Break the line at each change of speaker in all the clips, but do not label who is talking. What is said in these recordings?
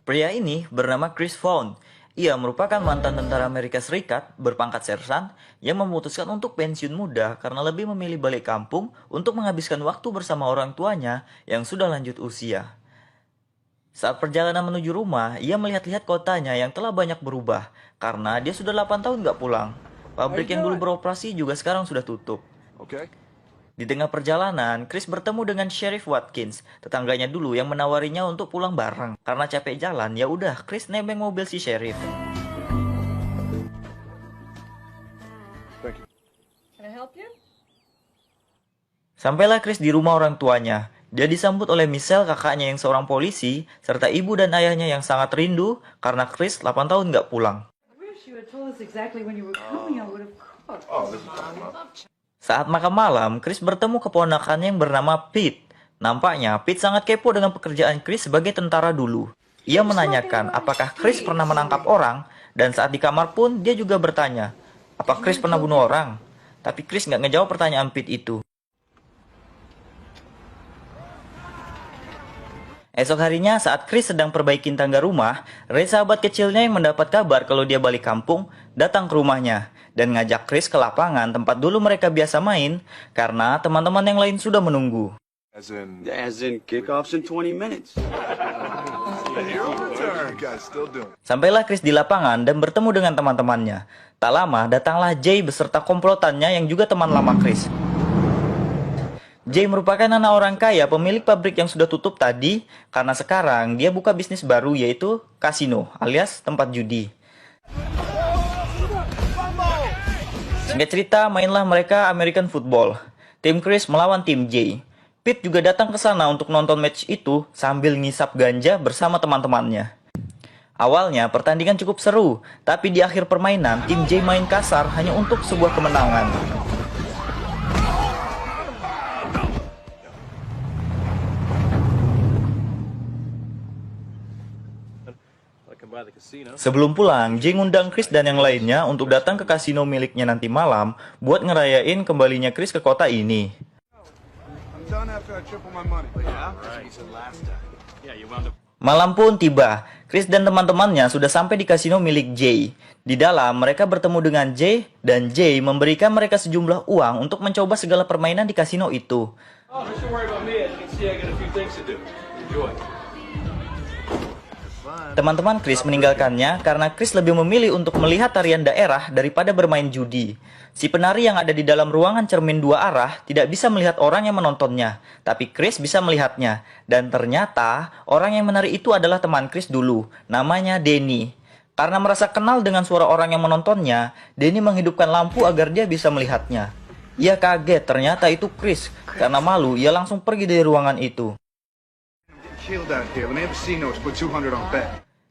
Pria ini bernama Chris Vaughn. Ia merupakan mantan tentara Amerika Serikat berpangkat sersan yang memutuskan untuk pensiun muda karena lebih memilih balik kampung untuk menghabiskan waktu bersama orang tuanya yang sudah lanjut usia. Saat perjalanan menuju rumah, ia melihat-lihat kotanya yang telah banyak berubah karena dia sudah 8 tahun nggak pulang. Pabrik yang dulu beroperasi juga sekarang sudah tutup. Di tengah perjalanan, Chris bertemu dengan Sheriff Watkins, tetangganya dulu yang menawarinya untuk pulang bareng. Karena capek jalan, ya udah Chris nebeng mobil si Sheriff. Sampailah Chris di rumah orang tuanya. Dia disambut oleh Michelle, kakaknya yang seorang polisi, serta ibu dan ayahnya yang sangat rindu karena Chris 8 tahun nggak pulang. Saat makan malam, Chris bertemu keponakannya yang bernama Pete. Nampaknya Pete sangat kepo dengan pekerjaan Chris sebagai tentara dulu. Ia menanyakan apakah Chris pernah menangkap orang, dan saat di kamar pun dia juga bertanya, apa Chris pernah bunuh orang? Tapi Chris nggak ngejawab pertanyaan Pete itu. Esok harinya saat Chris sedang perbaikin tangga rumah, Ray sahabat kecilnya yang mendapat kabar kalau dia balik kampung, datang ke rumahnya dan ngajak Chris ke lapangan tempat dulu mereka biasa main karena teman-teman yang lain sudah menunggu.
As in kickoffs in 20 minutes.
Sampailah Chris di lapangan dan bertemu dengan teman-temannya. Tak lama datanglah Jay beserta komplotannya yang juga teman lama Chris. Jay merupakan anak orang kaya pemilik pabrik yang sudah tutup tadi karena sekarang dia buka bisnis baru yaitu kasino alias tempat judi. Singkat cerita, mainlah mereka American football. Tim Chris melawan tim Jay. Pete juga datang ke sana untuk nonton match itu sambil ngisap ganja bersama teman-temannya. Awalnya pertandingan cukup seru, tapi di akhir permainan tim Jay main kasar hanya untuk sebuah kemenangan. Sebelum pulang, Jay ngundang Chris dan yang lainnya untuk datang ke kasino miliknya nanti malam buat ngerayain kembalinya Chris ke kota ini. Malam pun tiba, Chris dan teman-temannya sudah sampai di kasino milik Jay. Di dalam, mereka bertemu dengan Jay dan Jay memberikan mereka sejumlah uang untuk mencoba segala permainan di kasino itu. Teman-teman Chris meninggalkannya karena Chris lebih memilih untuk melihat tarian daerah daripada bermain judi. Si penari yang ada di dalam ruangan cermin dua arah tidak bisa melihat orang yang menontonnya, tapi Chris bisa melihatnya. Dan ternyata orang yang menari itu adalah teman Chris dulu, namanya Danny. Karena merasa kenal dengan suara orang yang menontonnya, Danny menghidupkan lampu agar dia bisa melihatnya. Ia kaget ternyata itu Chris, karena malu ia langsung pergi dari ruangan itu.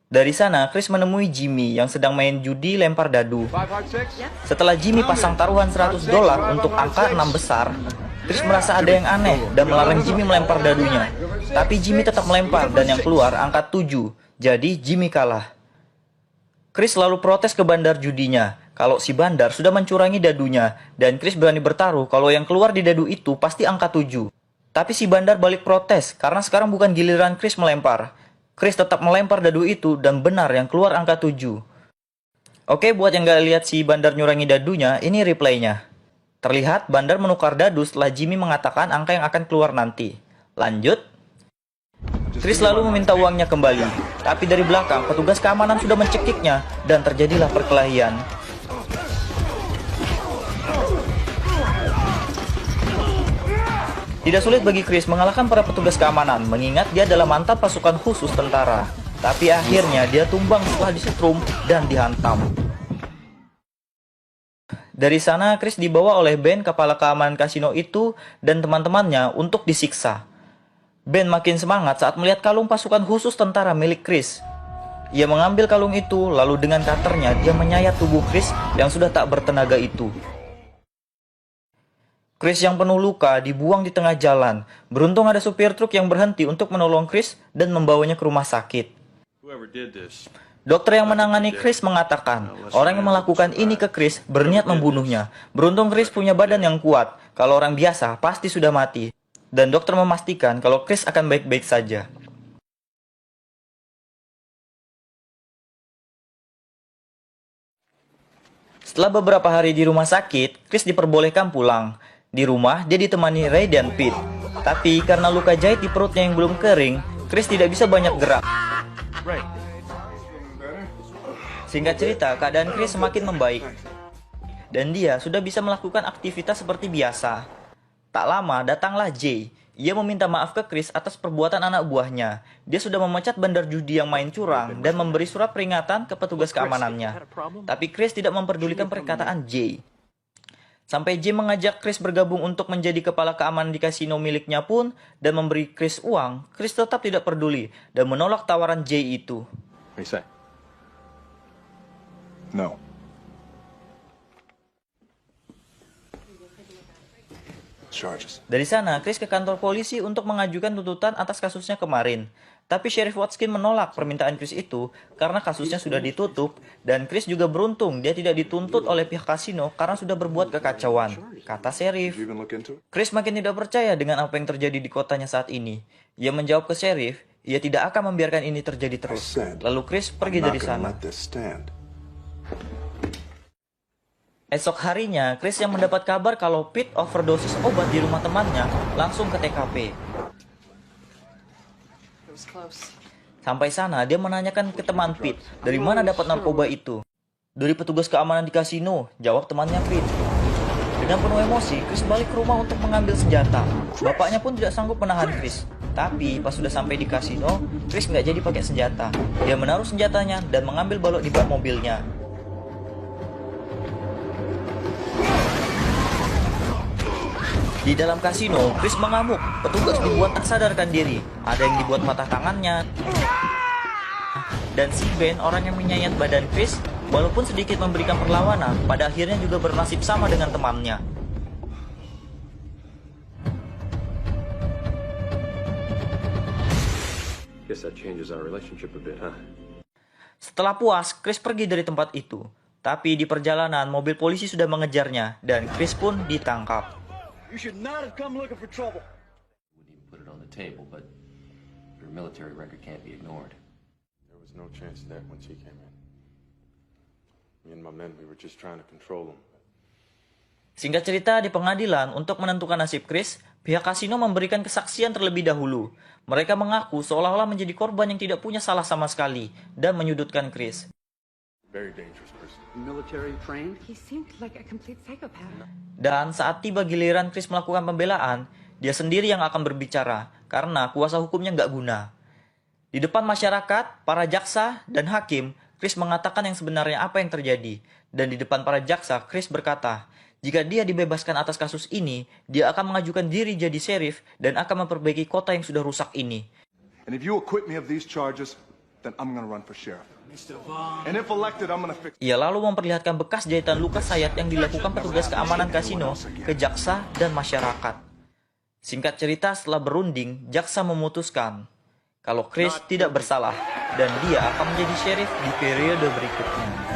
Dari sana, Chris menemui Jimmy yang sedang main judi lempar dadu. Setelah Jimmy pasang taruhan $100 untuk angka 6 besar, Chris merasa ada yang aneh dan melarang Jimmy melempar dadunya. Tapi Jimmy tetap melempar dan yang keluar angka 7, jadi Jimmy kalah. Chris lalu protes ke bandar judinya kalau si bandar sudah mencurangi dadunya dan Chris berani bertaruh kalau yang keluar di dadu itu pasti angka 7. Tapi si bandar balik protes karena sekarang bukan giliran Chris melempar. Chris tetap melempar dadu itu dan benar yang keluar angka 7. Oke, buat yang gak lihat si bandar nyurangi dadunya, ini replaynya. Terlihat bandar menukar dadu setelah Jimmy mengatakan angka yang akan keluar nanti. Lanjut. Chris lalu meminta uangnya kembali. Tapi dari belakang, petugas keamanan sudah mencekiknya dan terjadilah perkelahian. Tidak sulit bagi Chris mengalahkan para petugas keamanan, mengingat dia adalah mantan pasukan khusus tentara. Tapi akhirnya dia tumbang setelah disetrum dan dihantam. Dari sana, Chris dibawa oleh Ben, kepala keamanan kasino itu, dan teman-temannya untuk disiksa. Ben makin semangat saat melihat kalung pasukan khusus tentara milik Chris. Ia mengambil kalung itu, lalu dengan cutter-nya dia menyayat tubuh Chris yang sudah tak bertenaga itu. Chris yang penuh luka dibuang di tengah jalan. Beruntung ada supir truk yang berhenti untuk menolong Chris dan membawanya ke rumah sakit. Dokter yang menangani Chris mengatakan, orang yang melakukan ini ke Chris berniat membunuhnya. Beruntung Chris punya badan yang kuat. Kalau orang biasa pasti sudah mati. Dan dokter memastikan kalau Chris akan baik-baik saja. Setelah beberapa hari di rumah sakit, Chris diperbolehkan pulang. Di rumah, dia ditemani Ray dan Pete. Tapi karena luka jahit di perutnya yang belum kering, Chris tidak bisa banyak gerak. Singkat cerita, keadaan Chris semakin membaik. Dan dia sudah bisa melakukan aktivitas seperti biasa. Tak lama, datanglah Jay. Ia meminta maaf ke Chris atas perbuatan anak buahnya. Dia sudah memecat bandar judi yang main curang dan memberi surat peringatan ke petugas keamanannya. Tapi Chris tidak memperdulikan perkataan Jay. Sampai Jay mengajak Chris bergabung untuk menjadi kepala keamanan di kasino miliknya pun dan memberi Chris uang, Chris tetap tidak peduli dan menolak tawaran Jay itu.
What do you say? No. Charges.
Dari sana, Chris ke kantor polisi untuk mengajukan tuntutan atas kasusnya kemarin. Tapi Sheriff Watkins menolak permintaan Chris itu karena kasusnya sudah ditutup dan Chris juga beruntung dia tidak dituntut oleh pihak kasino karena sudah berbuat kekacauan, kata Sheriff.
You even look into it?
Chris makin tidak percaya dengan apa yang terjadi di kotanya saat ini. Ia menjawab ke Sheriff, ia tidak akan membiarkan ini terjadi terus. Lalu Chris pergi
I'm not
dari
gonna
sana.
let this stand.
Esok harinya, Chris yang mendapat kabar kalau Pete overdosis obat di rumah temannya langsung ke TKP. Sampai sana, dia menanyakan ke teman Pete, dari mana dapat narkoba itu? Dari petugas keamanan di kasino, jawab temannya Pete. Dengan penuh emosi, Chris balik ke rumah untuk mengambil senjata. Bapaknya pun tidak sanggup menahan Chris. Tapi pas sudah sampai di kasino, Chris nggak jadi pakai senjata. Dia menaruh senjatanya dan mengambil balok di bak mobilnya. Di dalam kasino, Chris mengamuk. Petugas dibuat tak sadarkan diri. Ada yang dibuat patah tangannya. Dan si Ben, orang yang menyayat badan Chris, walaupun sedikit memberikan perlawanan, pada akhirnya juga bernasib sama dengan temannya.
Guess that changes our relationship a bit, huh?
Setelah puas, Chris pergi dari tempat itu. Tapi di perjalanan, mobil polisi sudah mengejarnya, dan Chris pun ditangkap.
You should not have come looking for trouble.
Wouldn't even put it on the table, but your military record can't be ignored.
There was no chance of that when she came in. Me and my men, we were just trying to control them.
Singkat cerita, di pengadilan, untuk menentukan nasib Chris, pihak kasino memberikan kesaksian terlebih dahulu. Mereka mengaku seolah-olah menjadi korban yang tidak punya salah sama sekali, dan menyudutkan Chris.
Very dangerous person.
Military trained?
He seemed like a complete psychopath.
Dan saat tiba giliran Chris melakukan pembelaan, dia sendiri yang akan berbicara, karena kuasa hukumnya nggak guna. Di depan masyarakat, para jaksa, dan hakim, Chris mengatakan yang sebenarnya apa yang terjadi. Dan di depan para jaksa, Chris berkata, jika dia dibebaskan atas kasus ini, dia akan mengajukan diri jadi sheriff dan akan memperbaiki kota yang sudah rusak ini.
And if you acquit me of these charges, then I'm gonna run for sheriff. And if elected, I'm gonna fix.
Ia lalu memperlihatkan bekas jahitan luka sayat yang dilakukan petugas keamanan kasino ke jaksa dan masyarakat. Singkat cerita, setelah berunding, jaksa memutuskan kalau Chris tidak bersalah dan dia akan menjadi sheriff di periode berikutnya.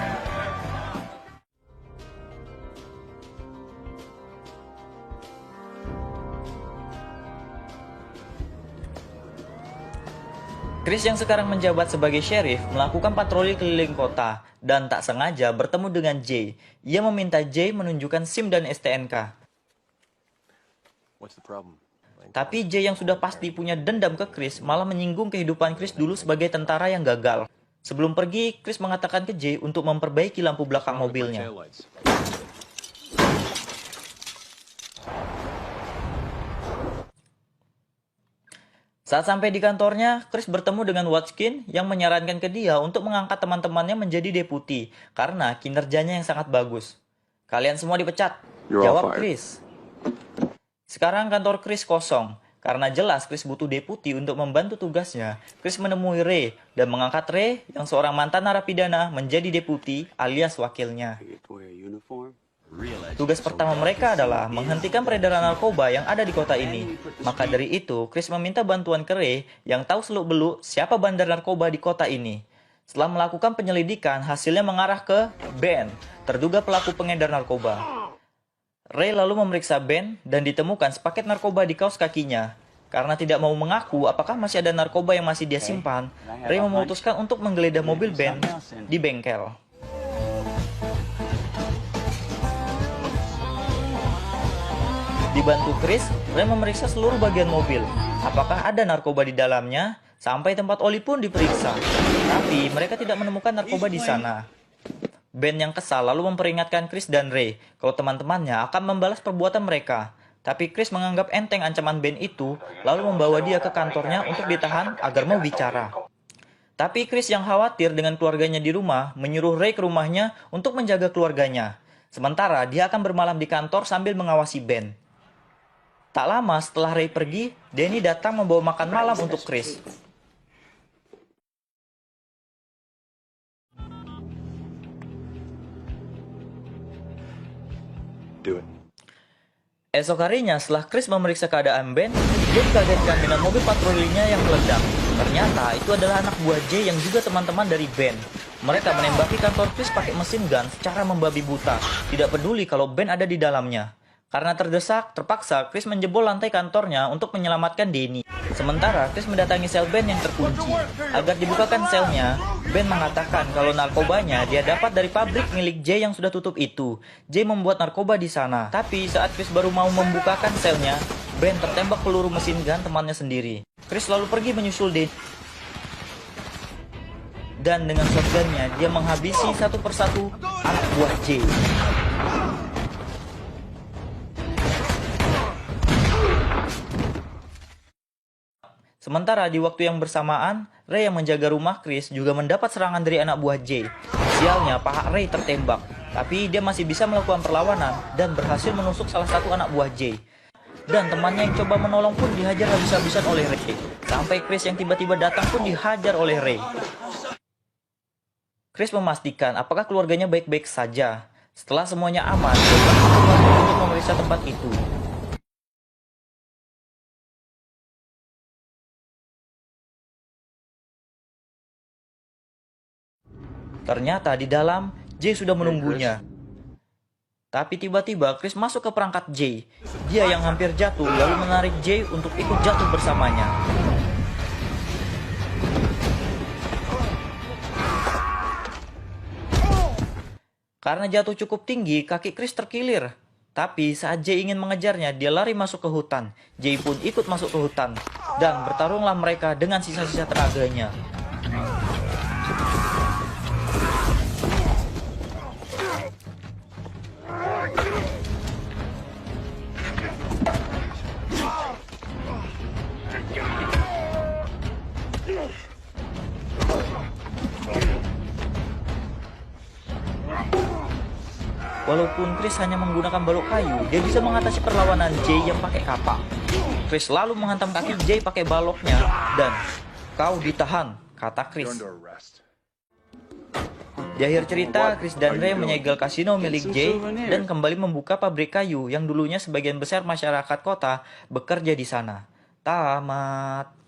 Chris yang sekarang menjabat sebagai sheriff melakukan patroli keliling kota dan tak sengaja bertemu dengan Jay. Ia meminta Jay menunjukkan SIM dan STNK.
What's the problem?
Tapi Jay yang sudah pasti punya dendam ke Chris malah menyinggung kehidupan Chris dulu sebagai tentara yang gagal. Sebelum pergi, Chris mengatakan ke Jay untuk memperbaiki lampu belakang mobilnya. Saat sampai di kantornya, Chris bertemu dengan Watkins yang menyarankan ke dia untuk mengangkat teman-temannya menjadi deputi karena kinerjanya yang sangat bagus. Kalian semua dipecat, jawab Chris. Sekarang kantor Chris kosong. Karena jelas Chris butuh deputi untuk membantu tugasnya, Chris menemui Ray dan mengangkat Ray yang seorang mantan narapidana menjadi deputi alias wakilnya. Tugas pertama mereka adalah menghentikan peredaran narkoba yang ada di kota ini. Maka dari itu, Chris meminta bantuan ke Ray yang tahu seluk-beluk siapa bandar narkoba di kota ini. Setelah melakukan penyelidikan, hasilnya mengarah ke Ben, terduga pelaku pengedar narkoba. Ray lalu memeriksa Ben dan ditemukan sepaket narkoba di kaos kakinya. Karena tidak mau mengaku apakah masih ada narkoba yang masih dia simpan, Ray memutuskan untuk menggeledah mobil Ben di bengkel. Dibantu Chris, Ray memeriksa seluruh bagian mobil. Apakah ada narkoba di dalamnya? Sampai tempat oli pun diperiksa. Tapi mereka tidak menemukan narkoba di sana. Ben yang kesal lalu memperingatkan Chris dan Ray kalau teman-temannya akan membalas perbuatan mereka. Tapi Chris menganggap enteng ancaman Ben itu, lalu membawa dia ke kantornya untuk ditahan agar mau bicara. Tapi Chris yang khawatir dengan keluarganya di rumah, menyuruh Ray ke rumahnya untuk menjaga keluarganya. Sementara dia akan bermalam di kantor sambil mengawasi Ben. Tak lama setelah Ray pergi, Danny datang membawa makan malam untuk Chris.
Do it.
Esok harinya, setelah Chris memeriksa keadaan Ben, dia dikagetkan dengan mobil patrolinya yang meledak. Ternyata itu adalah anak buah Jay yang juga teman-teman dari Ben. Mereka menembaki kantor Chris pakai mesin gun secara membabi buta, tidak peduli kalau Ben ada di dalamnya. Karena terdesak, terpaksa Chris menjebol lantai kantornya untuk menyelamatkan Danny. Sementara Chris mendatangi sel Ben yang terkunci. Agar dibukakan selnya, Ben mengatakan kalau narkobanya dia dapat dari pabrik milik Jay yang sudah tutup itu. Jay membuat narkoba di sana. Tapi saat Chris baru mau membukakan selnya, Ben tertembak peluru mesin gun temannya sendiri. Chris lalu pergi menyusul Danny. Dan dengan shotgunnya, dia menghabisi satu persatu anak buah Jay. Sementara di waktu yang bersamaan, Ray yang menjaga rumah Chris juga mendapat serangan dari anak buah Jay. Sialnya, paha Ray tertembak, tapi dia masih bisa melakukan perlawanan dan berhasil menusuk salah satu anak buah Jay. Dan temannya yang coba menolong pun dihajar habis-habisan oleh Ray. Sampai Chris yang tiba-tiba datang pun dihajar oleh Ray. Chris memastikan apakah keluarganya baik-baik saja. Setelah semuanya aman, dia langsung untuk memeriksa tempat itu. Ternyata di dalam, Jay sudah menunggunya. Tapi tiba-tiba Chris masuk ke perangkat Jay. Dia yang hampir jatuh lalu menarik Jay untuk ikut jatuh bersamanya. Karena jatuh cukup tinggi, kaki Chris terkilir. Tapi saat Jay ingin mengejarnya, dia lari masuk ke hutan. Jay pun ikut masuk ke hutan. Dan bertarunglah mereka dengan sisa-sisa tenaganya. Walaupun Chris hanya menggunakan balok kayu, dia bisa mengatasi perlawanan Jay yang pakai kapak. Chris lalu menghantam kaki Jay pakai baloknya, dan "Kau ditahan," kata Chris. Di akhir cerita, Chris dan Ray menyegel kasino milik Jay dan kembali membuka pabrik kayu yang dulunya sebagian besar masyarakat kota bekerja di sana. Tamat.